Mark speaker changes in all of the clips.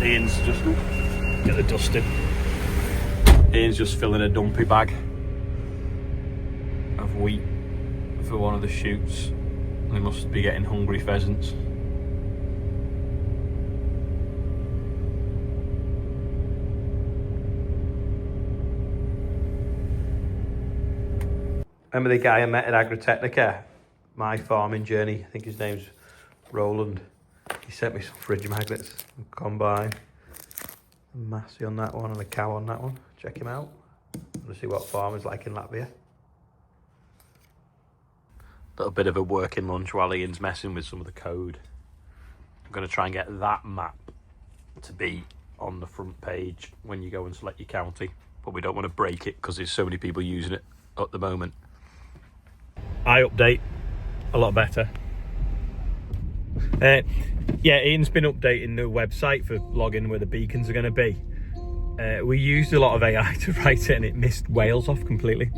Speaker 1: Ian's just get the dust in. Ian's just filling a dumpy bag of wheat for one of the shoots. They must be getting hungry pheasants. Remember the guy I met at Agritechnica? My farming journey. I think his name's Roland. He sent me some fridge magnets and combine. A Massey on that one and a cow on that one. Check him out. Let's see what farmers like in Latvia. Little bit of a working lunch while Ian's messing with some of the code. I'm going to try and get that map to be on the front page when you go and select your county, but we don't want to break it because there's so many people using it at the moment. I update a lot better. Yeah, Ian's been updating the website for logging where the beacons are going to be. We used a lot of AI to write it and it missed Wales off completely.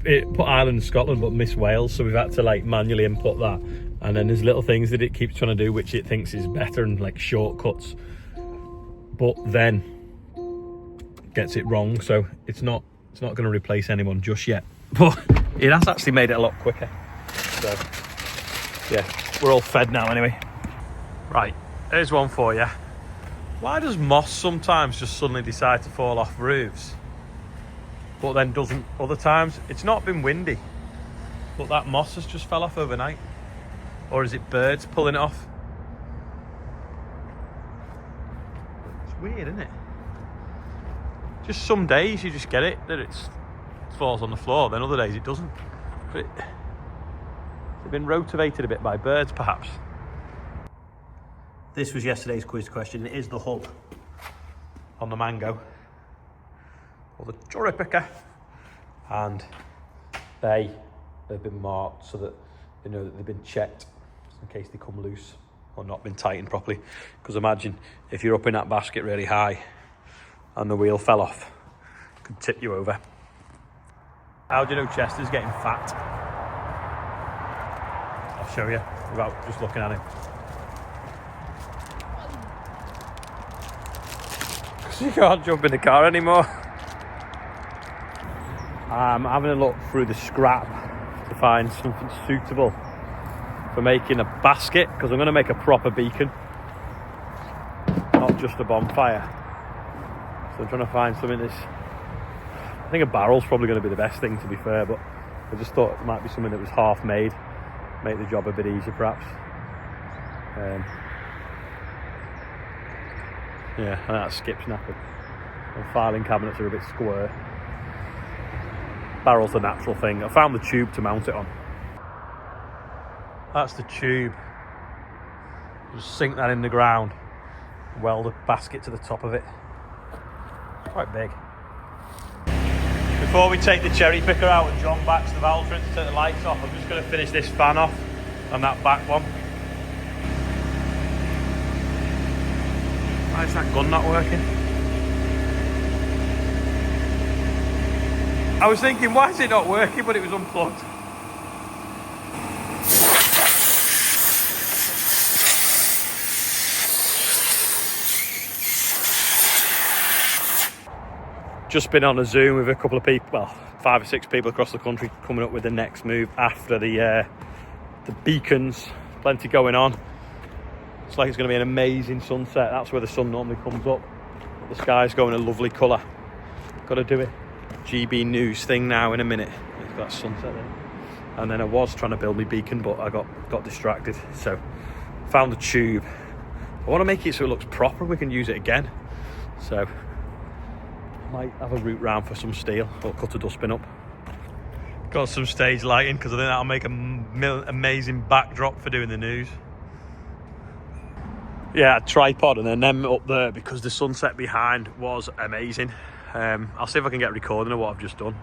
Speaker 1: It put Ireland and Scotland but missed Wales, so we've had to like manually input that. And then there's little things that it keeps trying to do which it thinks is better and like shortcuts, but then gets it wrong. So it's not going to replace anyone just yet, but it has actually made it a lot quicker. So yeah, we're all fed now anyway. Right, here's one for you. Why does moss sometimes just suddenly decide to fall off roofs, but then doesn't other times? It's not been windy, but that moss has just fell off overnight. Or is it birds pulling it off? It's weird, isn't it? Just some days you just get it, that it falls on the floor, then other days it doesn't. But it's been rotivated a bit by birds, perhaps. This was yesterday's quiz question. It is the hub on the Mango, or the cherry picker, and they have been marked so that they know that they've been checked in case they come loose or not been tightened properly. Because imagine if you're up in that basket really high and the wheel fell off, it could tip you over. How do you know Chester's getting fat? I'll show you without just looking at him. Because you can't jump in the car anymore. I'm having a look through the scrap to find something suitable for making a basket, because I'm going to make a proper beacon, not just a bonfire. So I'm trying to find something that's, I think a barrel's probably going to be the best thing, to be fair, but I just thought it might be something that was half made, make the job a bit easier perhaps. Yeah, and that skip's knackered. And filing cabinets are a bit square. Barrel's the natural thing. I found the tube to mount it on. That's the tube. Just sink that in the ground, weld a basket to the top of it. Quite big. Before we take the cherry picker out and John backs the valve for it to take the lights off, I'm just going to finish this fan off on that back one. Why is that gun not working? I was thinking, why is it not working, but it was unplugged. Just been on a Zoom with a couple of people, well, 5 or 6 people across the country, coming up with the next move after the beacons. Plenty going on. It's like it's going to be an amazing sunset. That's where the sun normally comes up. The sky's going a lovely colour. Got to do it. GB News thing now in a minute. It's got sunset there. And then I was trying to build my beacon, but I got distracted. So found the tube. I want to make it so it looks proper. We can use it again. So might have a route round for some steel or cut a dustbin up. Got some stage lighting because I think that'll make an amazing backdrop for doing the news. Yeah, a tripod and then them up there because the sunset behind was amazing. I'll see if I can get a recording of what I've just done.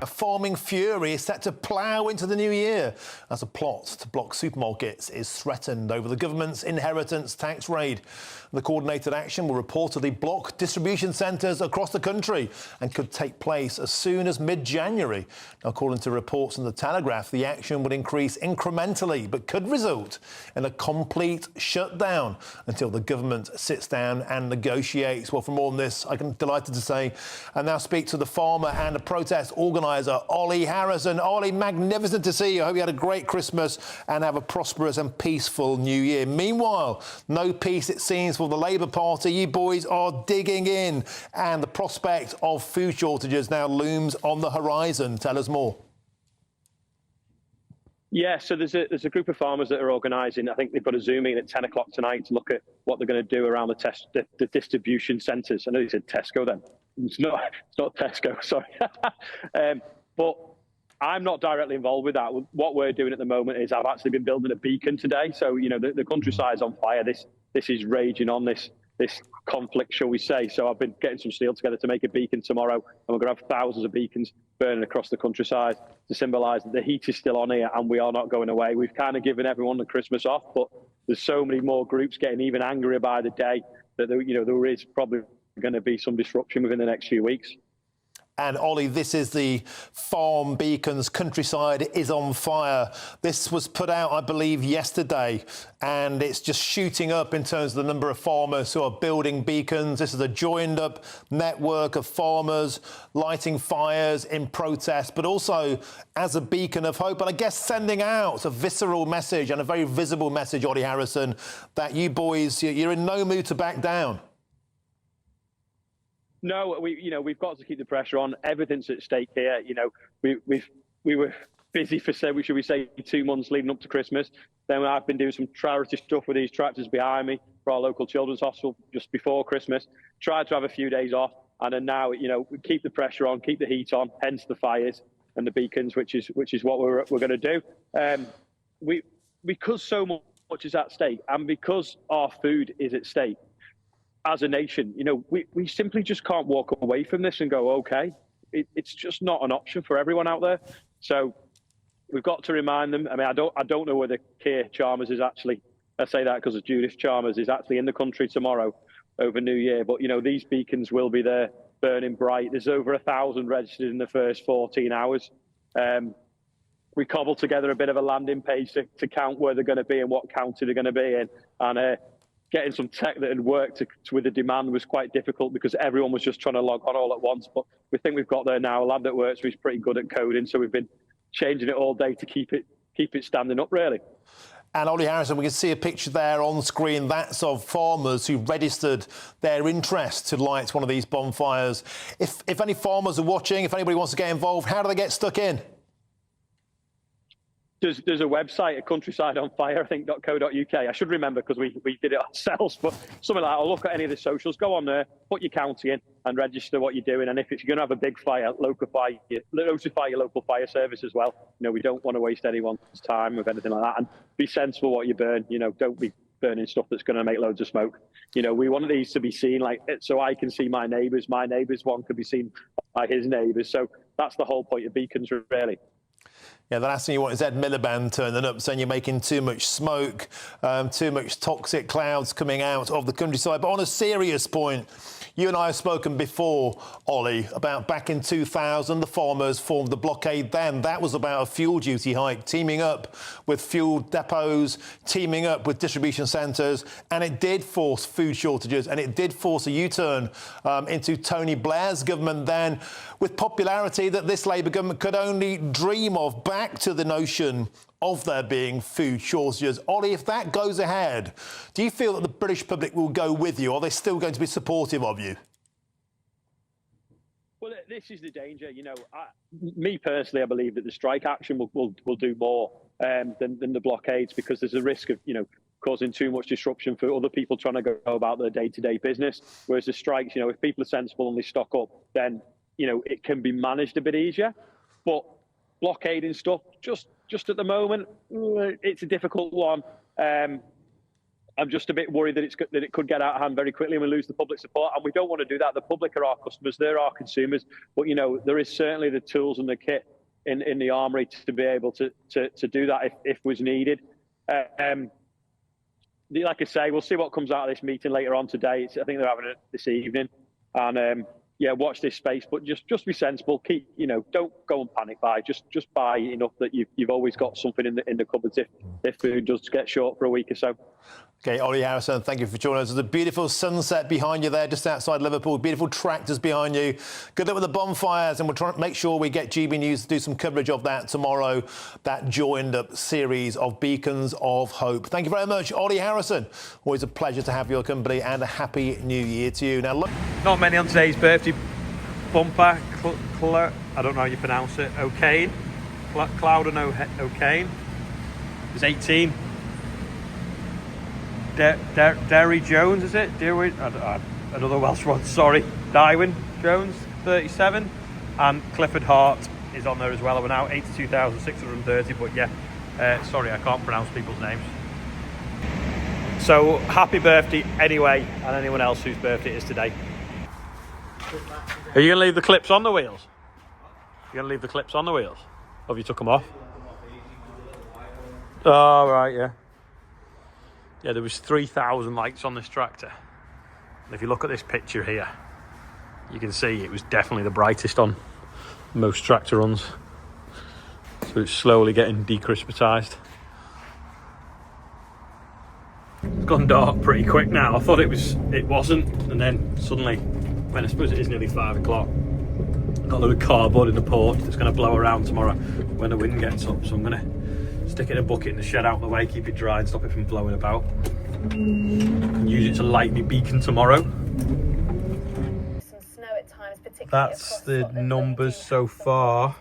Speaker 2: A farming fury is set to plough into the new year as a plot to block supermarkets is threatened over the government's inheritance tax raid. The coordinated action will reportedly block distribution centres across the country and could take place as soon as mid-January. Now, according to reports in The Telegraph, the action would increase incrementally but could result in a complete shutdown until the government sits down and negotiates. Well, for more on this, I'm delighted to say I now speak to the farmer and the protest organiser, Ollie Harrison. Ollie, magnificent to see you. I hope you had a great Christmas and have a prosperous and peaceful New Year. Meanwhile, no peace, it seems, for the Labour Party. You boys are digging in, and the prospect of food shortages now looms on the horizon. Tell us more.
Speaker 3: Yeah, so there's a group of farmers that are organising. I think they've got a Zoom meeting at 10 o'clock tonight to look at what they're going to do around the distribution centres. I know you said Tesco then. It's not Tesco, sorry. But I'm not directly involved with that. What we're doing at the moment is I've actually been building a beacon today. So, you know, the countryside's on fire. This is raging on, this conflict, shall we say. So I've been getting some steel together to make a beacon tomorrow, and we're going to have thousands of beacons burning across the countryside to symbolise that the heat is still on here and we are not going away. We've kind of given everyone the Christmas off, but there's so many more groups getting even angrier by the day that there is probably going to be some disruption within the next few weeks.
Speaker 2: And Ollie, this is the Farm Beacons. Countryside is on fire. This was put out, I believe, yesterday, and it's just shooting up in terms of the number of farmers who are building beacons. This is a joined-up network of farmers lighting fires in protest, but also as a beacon of hope. And I guess sending out a visceral message and a very visible message, Ollie Harrison, that you boys, you're in no mood to back down.
Speaker 3: No, we've got to keep the pressure on. Everything's at stake here. You know, we were busy for, should we say, 2 months leading up to Christmas. Then I've been doing some charity stuff with these tractors behind me for our local children's hospital just before Christmas. Tried to have a few days off, and then now, you know, we keep the pressure on, keep the heat on. Hence the fires and the beacons, which is what we're going to do. Because so much is at stake, and because our food is at stake. As a nation, you know, we simply just can't walk away from this and go, okay. It's just not an option for everyone out there. So we've got to remind them. I mean, I don't know whether Keir Chalmers is actually, I say that because of Judith Chalmers, is actually in the country tomorrow over New Year. But, you know, these beacons will be there burning bright. There's over 1,000 registered in the first 14 hours. We cobbled together a bit of a landing page to count where they're going to be and what county they're going to be in. And getting some tech that had worked with the demand was quite difficult because everyone was just trying to log on all at once. But we think we've got there now. A lad that works who's pretty good at coding, so we've been changing it all day to keep it standing up, really.
Speaker 2: And Ollie Harrison, we can see a picture there on screen. That's of farmers who registered their interest to light one of these bonfires. If any farmers are watching, if anybody wants to get involved, how do they get stuck in?
Speaker 3: There's a website, a Countryside on Fire, I think, .co.uk. I should remember because we did it ourselves, but something like that. I'll look at any of the socials, go on there, put your county in and register what you're doing. And if it's going to have a big fire, notify your local fire service as well. You know, we don't want to waste anyone's time with anything like that. And be sensible what you burn. You know, don't be burning stuff that's going to make loads of smoke. You know, we want these to be seen so I can see my neighbours one could be seen by his neighbours. So that's the whole point of beacons, really.
Speaker 2: Yeah, the last thing you want is Ed Miliband turning up saying you're making too much smoke, too much toxic clouds coming out of the countryside. But on a serious point, you and I have spoken before, Ollie, about back in 2000, the farmers formed the blockade then. That was about a fuel duty hike, teaming up with fuel depots, teaming up with distribution centres, and it did force food shortages, and it did force a U-turn into Tony Blair's government then, with popularity that this Labour government could only dream of, back to the notion of there being food shortages. Ollie, if that goes ahead, do you feel that the British public will go with you? Are they still going to be supportive of you?
Speaker 3: Well, this is the danger. You know, me personally, I believe that the strike action will do more than the blockades, because there's a risk of, you know, causing too much disruption for other people trying to go about their day-to-day business. Whereas the strikes, you know, if people are sensible and they stock up, then, you know, it can be managed a bit easier. But blockading stuff, just at the moment, it's a difficult one. I'm just a bit worried that it could get out of hand very quickly and we lose the public support. And we don't want to do that. The public are our customers, they're our consumers. But there is certainly the tools and the kit in the armoury to be able to do that if was needed. Like I say, we'll see what comes out of this meeting later on today. I think they're having it this evening, and watch this space. But just be sensible. Keep, don't go and panic buy. Just buy enough that you've always got something in the cupboards if food does get short for a week or so.
Speaker 2: Okay, Ollie Harrison, thank you for joining us. There's a beautiful sunset behind you there, just outside Liverpool. Beautiful tractors behind you. Good luck with the bonfires, and we'll try to make sure we get GB News to do some coverage of that tomorrow, that joined-up series of Beacons of Hope. Thank you very much, Ollie Harrison. Always a pleasure to have your company, and a happy New Year to you. Now, look.
Speaker 1: Not many on today's birthday bumper. I don't know how you pronounce it. O'Kane. Cloud and O'Kane. There's 18. Derry Jones, is it? Another Welsh one, sorry. Darwin Jones, 37. And Clifford Hart is on there as well. We're now 82,630, but sorry, I can't pronounce people's names. So, happy birthday anyway, and anyone else whose birthday it is today. Are you going to leave the clips on the wheels? You're going to leave the clips on the wheels? Or have you took them off? Oh, right, yeah. Yeah, there was 3,000 lights on this tractor. And if you look at this picture here, you can see it was definitely the brightest on most tractor runs. So it's slowly getting decrispetised. It's gone dark pretty quick now. I thought it wasn't, and then suddenly, when I suppose it is nearly 5 o'clock, got a load of cardboard in the porch that's going to blow around tomorrow when the wind gets up. So I'm going to stick it in a bucket in the shed out of the way, keep it dry and stop it from blowing about. And use it to light my beacon tomorrow.
Speaker 4: Some snow at times,
Speaker 1: that's the numbers so far.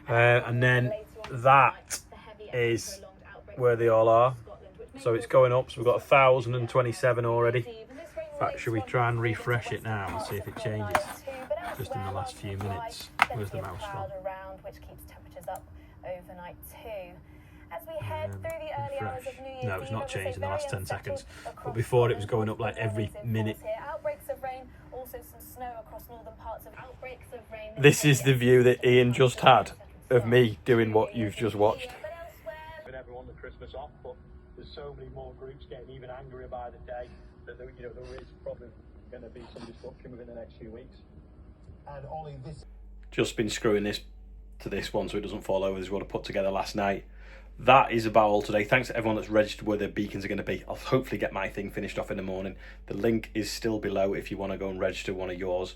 Speaker 1: And then that is where they all are. So it's going up, so we've got 1,027 already. In fact, should we try and refresh it now and see if it changes? Just in the last few minutes. Where's the mouse from?
Speaker 4: Which keeps temperatures up overnight too. As we head through the early hours of New Year's
Speaker 1: No, it's not
Speaker 4: Eve,
Speaker 1: changed in the last 10 seconds.
Speaker 4: across
Speaker 1: But before it was
Speaker 4: Scotland,
Speaker 1: going up like every minute.
Speaker 4: Outbreaks of rain, also some snow across northern parts of outbreaks of rain.
Speaker 1: This is the view that Ian just had of me doing what you've just watched.
Speaker 3: Giving everyone the Christmas off, but there's so many more groups getting even angrier by the day that there is probably going to be some disruption within the next few weeks.
Speaker 2: And Ollie, this...
Speaker 1: Just been screwing this to this one so it doesn't fall over. This is what I put together last night. That is about all today. Thanks to everyone that's registered where their beacons are going to be. I'll hopefully get my thing finished off in the morning. The link is still below if you want to go and register one of yours.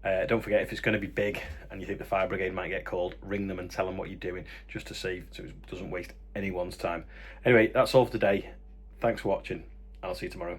Speaker 1: Don't forget, if it's going to be big and you think the fire brigade might get called, ring them and tell them what you're doing, just to see so it doesn't waste anyone's time. Anyway, that's all for today. Thanks for watching, and I'll see you tomorrow.